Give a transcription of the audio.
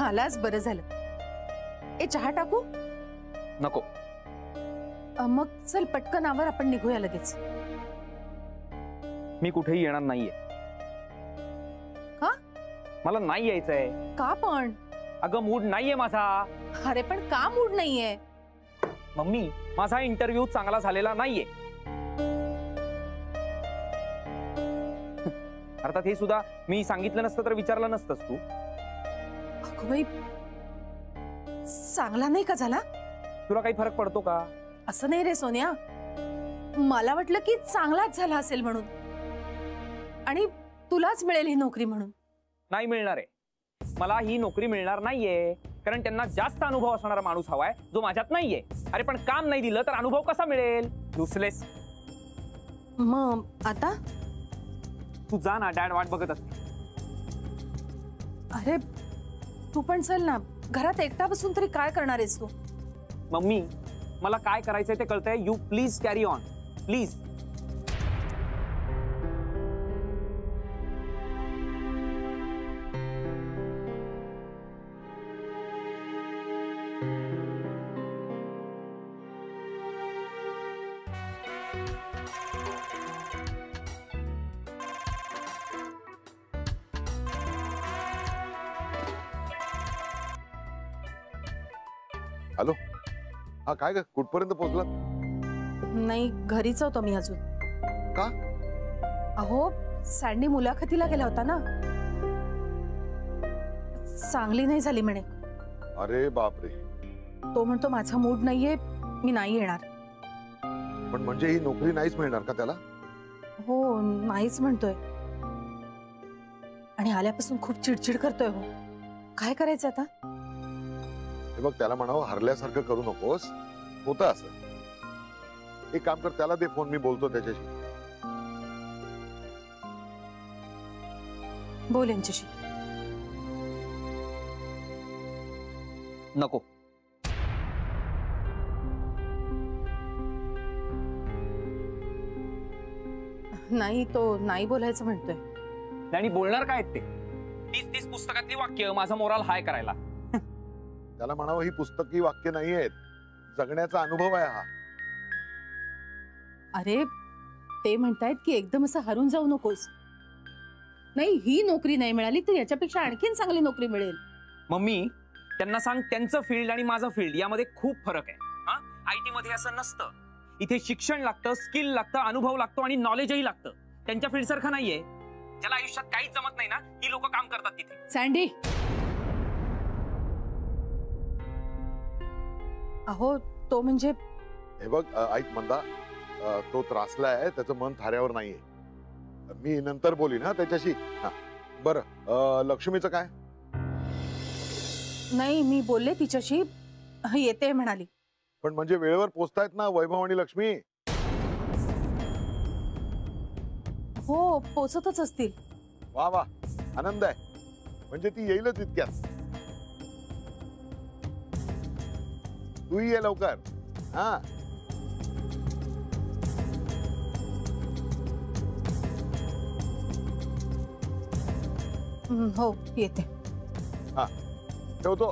आलाच बरं झालं. ए चहा टाकू? नको. मग चल पटकन आवर, आपण निघूया लगेच. मी कुठेही येणार नाहीये. का? मला नाही यायचंय. का पण? अगं मूड नाहीये माझा. अरे पण का मूड नाहीये? मम्मी, माझा इंटरव्ह्यू चांगला झालेला नाहीये. अर्थात हे सुद्धा मी सांगितलं नसतं तर विचारलं नसतंस तू. अगं बाई, चांगला नाही का झाला? तुला काही फरक पडतो का? असं नाही रे सोन्या, मला वाटलं की चांगलाच झाला असेल म्हणून, आणि तुलाच मिळेल ही नोकरी म्हणून. नाही मिळणार आहे. मला ही नोकरी मिळणार नाहीये, कारण त्यांना जास्त अनुभव असणारा माणूस हवाय जो माझ्यात नाहीये. अरे पण काम नाही दिलं तर अनुभव कसा मिळेल? युसलेस. मग आता तू जा ना, डॅड वाट बघत असते. अरे तू पण चल ना, घरात एकटा बसून तरी काय करणार आहेस तू? मम्मी, मला काय करायचंय ते कळतंय. You please carry on, please. Hello. हा काय ग, कुठपर्यंत पोहोचला? नाही, घरीच होतो मी अजून. का? अहो सँडी मुलाखतीला गेला होता ना, चांगली नाही झाली म्हणे. अरे बापरे. तो म्हणतो माझा मूड नाहीये, मी नाही येणार. पण म्हणजे ही नोकरी नाहीच मिळणार का त्याला? हो, नाहीच म्हणतोय, आणि आल्यापासून खूप चिडचिड करतोय. हो, काय करायचं आता? हे बघ, त्याला म्हणावं हरल्यासारखं करू नकोस, होतं असं. एक काम कर, त्याला दे फोन, मी बोलतो त्याच्याशी. बोल यांच्याशी. नको. नाही, तो नाही बोलायचं म्हणतोय. आणि बोलणार काय ते? 30 पुस्तकातली वाक्य माझा मोराल हाय करायला. त्याला म्हणावं ही पुस्तकी वाक्य नाही आहेत, जगण्याचा अनुभव आहे हा. अरे ते म्हणतायत की एकदम असं हरून जाऊ नकोस. नाही, ही नोकरी नाही मिळाली तर याच्यापेक्षा आणखीन चांगली नोकरी मिळेल. मम्मी, त्यांना सांग त्यांचं फील्ड आणि माझं फील्ड यामध्ये खूप फरक आहे. हा, आयटी मध्ये असं नसतं. इथे शिक्षण लागतं, स्किल लागतं, अनुभव लागतो आणि नॉलेजही लागतं. त्यांच्या फील्ड सारखं नाहीये. ज्याला आयुष्यात काहीच जमत नाही ना, ही लोक काम करतात तिथे. सँडी, अहो तो म्हणजे. हे बघ ऐक मंदा, तो त्रासलाय, त्याचं मन थाऱ्यावर नाहीये. मी नंतर बोलीन हा त्याच्याशी. हा बरं, लक्ष्मीचं काय? नाही, मी बोलले तिच्याशी, येते म्हणाली. पण म्हणजे वेळेवर पोचतायत ना वैभव आणि लक्ष्मी? हो, पोचतच असतील. वा वा, आनंद आहे. म्हणजे ती येईलच इतक्यात. तू ये लवकर. हा, हो येते. हा ठेवतो.